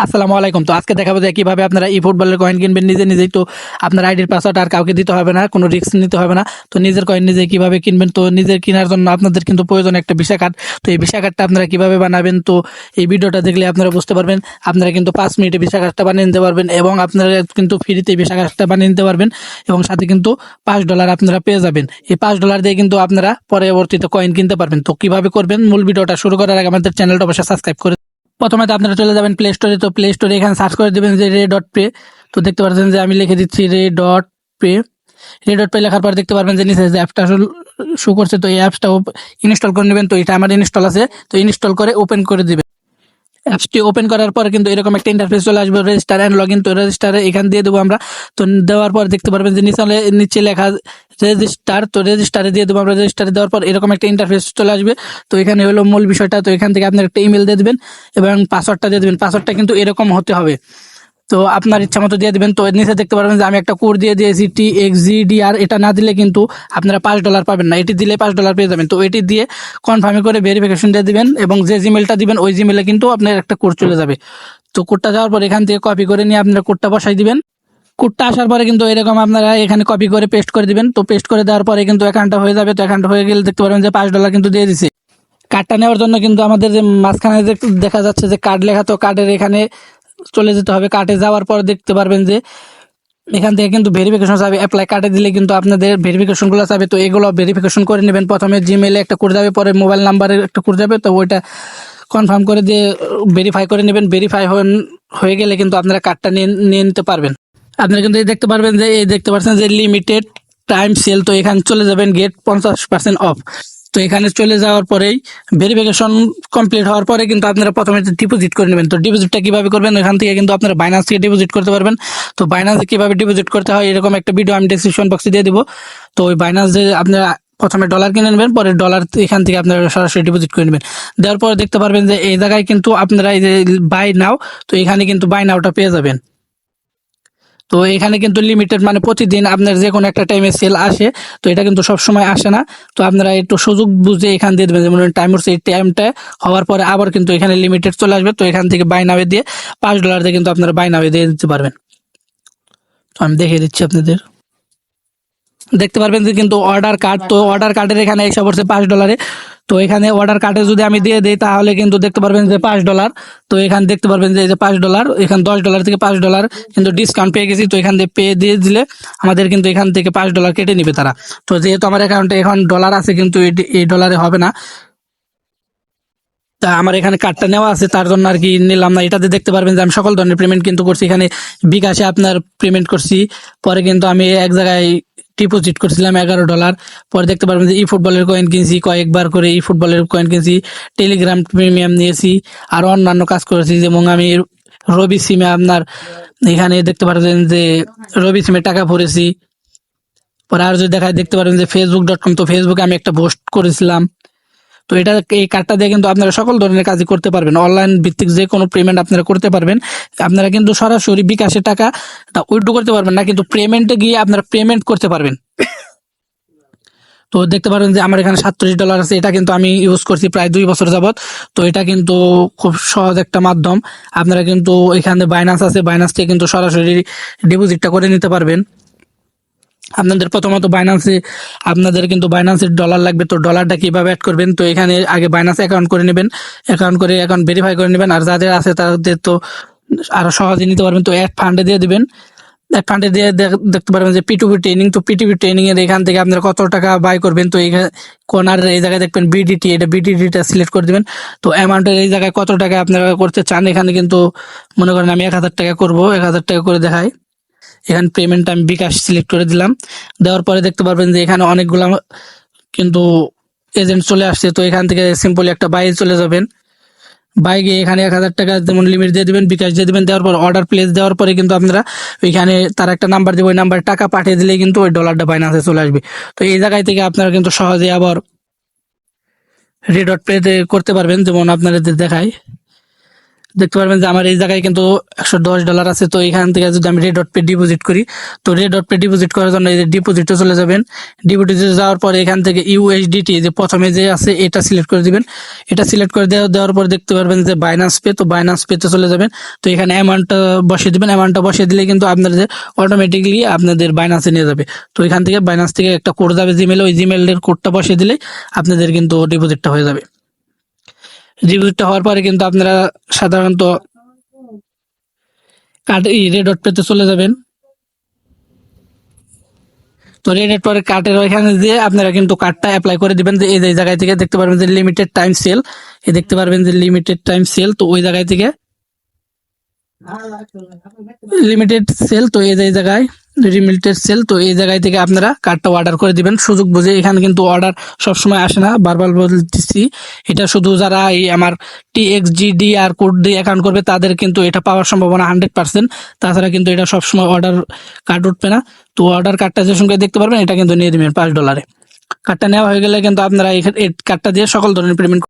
আসসালামু আলাইকুম। তো আজকে দেখাবো যে কিভাবে আপনারা ই ফুটবলের কয়েন কিনবেন নিজে নিজেই। তো আপনার আইডির পাসওয়ার্ড আর কাউকে দিতে হবে না, কোনো রিস্ক নিতে হবে না। তো নিজের কয়েন নিজে কিভাবে কিনবেন, তো নিজের কেনার জন্য আপনাদের কিন্তু প্রয়োজন একটা ভিসা কার্ড। তো এই ভিসা কার্ডটা আপনারা কিভাবে বানাবেন, তো এই ভিডিওটা দেখলে আপনারা বুঝতে পারবেন। আপনারা কিন্তু 5 মিনিটে ভিসা কার্ডটা বানিয়ে নিতে পারবেন এবং আপনারা কিন্তু ফ্রিতে ভিসা কার্ডটা বানিয়ে নিতে পারবেন এবং সাথে কিন্তু $5 আপনারা পেয়ে যাবেন। এই $5 দিয়ে কিন্তু আপনারা পরবর্তীতে কয়েন কিনতে পারবেন। তো কিভাবে করবেন, মূল ভিডিওটা শুরু করার আগে আমাদের চ্যানেলটা অবশ্যই সাবস্ক্রাইব করে। প্রথমে তো আপনারা চলে যাবেন প্লে স্টোরে। তো প্লে স্টোরে এখানে সার্চ করে দেবেন যে রে.পে। তো দেখতে পাচ্ছেন যে আমি লিখে দিচ্ছি রে.পে। রে.পে লেখার পর দেখতে পারবেন যে নিচে যে অ্যাপটা শো করছে, তো এই অ্যাপসটা ইনস্টল করে নেবেন। তো এটা আমার ইনস্টল আছে, তো ইনস্টল করে ওপেন করে দিবেন। অ্যাপসটি ওপেন করার পর কিন্তু এরকম একটা ইন্টারফেস চলে আসবে, রেজিস্টার অ্যান্ড লগ ইন। তো রেজিস্টারে এখান দিয়ে দেবো আমরা। তো দেওয়ার পর দেখতে পারবেন যে নিচে লেখা রেজিস্টার, তো রেজিস্টারে দিয়ে দেবো আমরা। রেজিস্টারে দেওয়ার পর এরকম একটা ইন্টারফেস চলে আসবে। তো এখানে হলো মূল বিষয়টা। তো এখান থেকে আপনার একটা ইমেল দিয়ে দেবেন এবং পাসওয়ার্ডটা দিয়ে দেবেন। পাসওয়ার্ডটা কিন্তু এরকম হতে হবে, তো আপনার ইচ্ছা মতো দিয়ে দিবেন। তো নিচে দেখতে পারবেন যে আমি একটা কোড দিয়ে দিয়েছি TXGDR। এটা না দিলে কিন্তু আপনারা $5 পাবেন না, এটি দিলে $5 পেয়ে যাবেন। তো এটি দিয়ে কনফার্ম করে ভেরিফিকেশন দিয়ে দিবেন এবং যে জিমেলটা দিবেন ওই জিমেলে কিন্তু আপনার একটা কোড চলে যাবে। তো কোডটা যাওয়ার পর এখান থেকে কপি করে নিয়ে আপনারা কোডটা বসাই দিবেন। কোডটা আসার পরে কিন্তু এরকম আপনারা এখানে কপি করে পেস্ট করে দিবেন। তো পেস্ট করে দেওয়ার পরে কিন্তু অ্যাকাউন্টটা হয়ে যাবে। তো অ্যাকাউন্ট হয়ে গেলে দেখতে পারবেন যে $5 কিন্তু দিয়ে দিছে। কার্ডটা নেওয়ার জন্য কিন্তু আমাদের যে মাঝখানে দেখা যাচ্ছে যে কার্ড লেখা, তো কার্ডের এখানে চলে যেতে হবে। কার্ডে যাওয়ার পর দেখতে পারবেন যে এখান থেকে কিন্তু ভেরিফিকেশন যাবে। অ্যাপ্লাই কার্ডে দিলে কিন্তু আপনাদের ভেরিফিকেশনগুলো যাবে। তো এগুলো ভেরিফিকেশন করে নেবেন। প্রথমে জিমেলে একটা কোড যাবে, পরে মোবাইল নাম্বারে একটা কোড যাবে। তো ওইটা কনফার্ম করে দিয়ে ভেরিফাই করে নেবেন। ভেরিফাই হয়ে গেলে কিন্তু আপনারা কার্ডটা নিয়ে নিতে পারবেন। আপনারা কিন্তু এই দেখতে পারবেন যে এই দেখতে পাচ্ছেন যে লিমিটেড টাইম সেল। তো এখানে চলে যাবেন গেট 50% অফ। তো এখানে চলে যাওয়ার পরেই ভেরিফিকেশন কমপ্লিট হওয়ার পরে কিন্তু আপনারা প্রথমে ডিপোজিট করে নেবেন। তো ডিপোজিটটা কিভাবে করবেন, এখান থেকে কিন্তু আপনারা বাইন্যান্স থেকে ডিপোজিট করতে পারবেন। তো বাইন্যান্সে কিভাবে ডিপোজিট করতে হয় এরকম একটা ভিডিও আমি ডেসক্রিপশন বক্সে দিয়ে দিব। তো ওই বাইন্যান্স যে আপনারা প্রথমে ডলার কিনে নেবেন, পরে ডলার এখান থেকে আপনারা সরাসরি ডিপোজিট করে নেবেন। দেওয়ার পরে দেখতে পারবেন যে এই জায়গায় কিন্তু আপনারা এই যে বাই নাও, তো এখানে কিন্তু বাই নাওটা পেয়ে যাবেন। তো এখানে কিন্তু লিমিটেড, মানে প্রতিদিন আপনার যে কোনো একটা টাইমে সেল আসে। তো এটা কিন্তু সব সময় আসে না। তো আপনারা একটু সুযোগ বুঝে এখান দিয়ে দেবেন। যেমন টাইম হচ্ছে, এই টাইমটা হওয়ার পরে আবার কিন্তু এখানে লিমিটেড চলে আসবে। তো এখান থেকে বাই নাওয়ে দিয়ে $5 দিয়ে কিন্তু আপনারা বাই নাওয়ে দিয়ে দিতে পারবেন। তো আমি দেখিয়ে দিচ্ছি আপনাদের। দেখতে পারবেন যে কিন্তু অর্ডার কার্ড, তো অর্ডার কার্ডের এখানে এসে পড়ছে $5। তো এখানে অর্ডার কার্ডে যদি আমি দিয়ে দিই তাহলে কিন্তু দেখতে পারবেন যে $5। তো এখানে দেখতে পারবেন যে এই যে $5, এখানে $10 থেকে $5 কিন্তু ডিসকাউন্ট পেয়ে গেছি। তো এখান থেকে পে দিয়ে দিলে আমাদের কিন্তু এখান থেকে $5 কেটে নিবে তারা। তো যেহেতু আমার অ্যাকাউন্টে এখন ডলার আছে কিন্তু এই ডলারে হবে না, তা আমার এখানে কার্ডটা নেওয়া আছে তার জন্য আর কি নিলাম না। এটাতে দেখতে পারবেন যে আমি সকল ধরনের পেমেন্ট কিন্তু করছি। এখানে বিকাশে আপনার পেমেন্ট করছি, পরে কিন্তু আমি এক জায়গায় ডিপোজিট করছিলাম $11। পরে দেখতে পারবেন যে ই ফুটবলের কয়েন কিনছি, কয়েকবার করে ই ফুটবলের কয়েন কিনছি, টেলিগ্রাম প্রিমিয়াম নিয়েছি, আর অন্যান্য কাজ করেছি। যেমন আমি রবি সিমে আপনার এখানে দেখতে পারবেন যে রবি সিমে টাকা ভরেছি। পরে আর যদি দেখায় দেখতে পারবেন যে facebook.com, তো ফেসবুকে আমি একটা পোস্ট করেছিলাম। তো এটা এই কার্ডটা দিয়ে কিন্তু আপনারা সকল ধরনের কাজই করতে পারবেন। অনলাইন ভিত্তিক যে কোনো পেমেন্ট আপনারা করতে পারবেন। আপনারা কিন্তু সরাসরি বিকাশে টাকা উইথড্র করতে পারবেন না, কিন্তু পেমেন্টে গিয়ে আপনারা পেমেন্ট করতে পারবেন। তো দেখতে পারেন যে আমার এখানে $37 আছে। এটা কিন্তু আমি ইউজ করছি প্রায় 2 বছর যাবত। তো এটা কিন্তু খুব সহজ একটা মাধ্যম। আপনারা কিন্তু এখানে বাইন্যান্স আছে, বাইন্যান্স থেকে কিন্তু সরাসরি ডিপোজিটটা করে নিতে পারবেন। আপনাদের প্রথমত বাইন্যান্সে আপনাদের কিন্তু বাইন্যান্সের ডলার লাগবে। তো ডলারটা কিভাবে অ্যাড করবেন, তো এখানে আগে বাইন্যান্স অ্যাকাউন্ট করে নেবেন। অ্যাকাউন্ট করে অ্যাকাউন্ট ভেরিফাই করে নেবেন। আর যাদের আছে তাদের তো আরো সহজে নিতে পারবেন। তো অ্যাড ফান্ডে দিয়ে দিবেন। অ্যাড ফান্ডে দিয়ে দেখতে পারবেন যে P2P ট্রেনিং। তো P2P ট্রেনিং এর এখান থেকে আপনারা কত টাকা বাই করবেন, তো এইখানে কোনার এই জায়গায় দেখবেন BDT, এটা BDT-টা সিলেক্ট করে দিবেন। তো অ্যামাউন্টের এই জায়গায় কত টাকা আপনারা করতে চান, এখানে কিন্তু মনে করেন আমি 1000 টাকা করবো, 1000 টাকা করে দেখাই। এখানে পেমেন্ট আমি বিকাশ সিলেক্ট করে দিলাম। দেওয়ার পরে দেখতে পারবেন যে এখানে অনেকগুলো কিন্তু এজেন্ট চলে আসছে। তো এখান থেকে সিম্পলি একটা বাই চলে যাবেন। বাই গিয়ে এখানে 1000 টাকা যেমন লিমিট দিয়ে দিবেন, বিকাশ দিয়ে দিবেন। দেওয়ার পর অর্ডার প্লেস দেওয়ার পরে কিন্তু আপনারা ওইখানে তার একটা নাম্বার দেবে, ওই নাম্বারে টাকা পাঠিয়ে দিলেই কিন্তু ওই ডলারটা বাইন্যান্সে চলে আসবে। তো এই জায়গায় থেকে আপনারা কিন্তু সহজে আবার রে.পে করতে পারবেন। যেমন আপনাদের দেখাই, দেখতে পারবেন যে আমার এই জায়গায় কিন্তু $110 আছে। তো এখান থেকে যদি আমি রেড ডট পে ডিপোজিট করি, তো রেড ডট পে ডিপোজিট করার জন্য এই যে ডিপোজিটে চলে যাবেন। ডিপোজিটে যাওয়ার পরে এখান থেকে ইউএসডিটি যে প্রথমে যে আছে এটা সিলেক্ট করে দিবেন। এটা সিলেক্ট করে দেওয়ার পর দেখতে পারবেন যে বাইন্যান্স পে, তো বাইন্যান্স পেতে চলে যাবেন। তো এখানে অ্যামাউন্টটা বসিয়ে দিবেন। অ্যামাউন্টটা বসিয়ে দিলে কিন্তু আপনাদের অটোমেটিকলি আপনাদের বাইন্যান্সে নিয়ে যাবে। তো এখান থেকে বাইন্যান্স থেকে একটা কোড যাবে জিমেলে, ওই জিমেলের কোডটা বসিয়ে দিলে আপনাদের কিন্তু ডিপোজিটটা হয়ে যাবে। ডিপোজিটটা হওয়ার পরে কিন্তু আপনারা সাধারণত কার্ড রেড ডট পেতে চলে যাবেন। তো রেড ডট পরে কার্ডের ওইখানে দিয়ে আপনারা কিন্তু কার্ডটা অ্যাপ্লাই করে দিবেন। যে এই যে জায়গায় থেকে দেখতে পারবেন যে লিমিটেড টাইম সেল, দেখতে পারবেন যে লিমিটেড টাইম সেল, তো ওই জায়গায় থেকে লিমিটেড সেল, তো এই যে জায়গায় লিমিটেড সেল, তো এই জায়গায় থেকে আপনারা কার্ডটা অর্ডার করে দিবেন সুযোগ বুঝে। এখানে কিন্তু অর্ডার সবসময় আসে না, বারবার বলতেছি। এটা শুধু যারা এই আমার TXGD আর কোড দিয়ে অ্যাকাউন্ট করবে তাদের কিন্তু এটা পাওয়ার সম্ভাবনা 100%। তাছাড়া কিন্তু এটা সবসময় অর্ডার কার্ড উঠবে না। তো অর্ডার কার্ডটা যে সঙ্গে দেখতে পারবেন এটা কিন্তু নিয়ে দিবেন $5। কার্ডটা নেওয়া হয়ে গেলে কিন্তু আপনারা এই কার্ডটা দিয়ে সকল ধরনের পেমেন্ট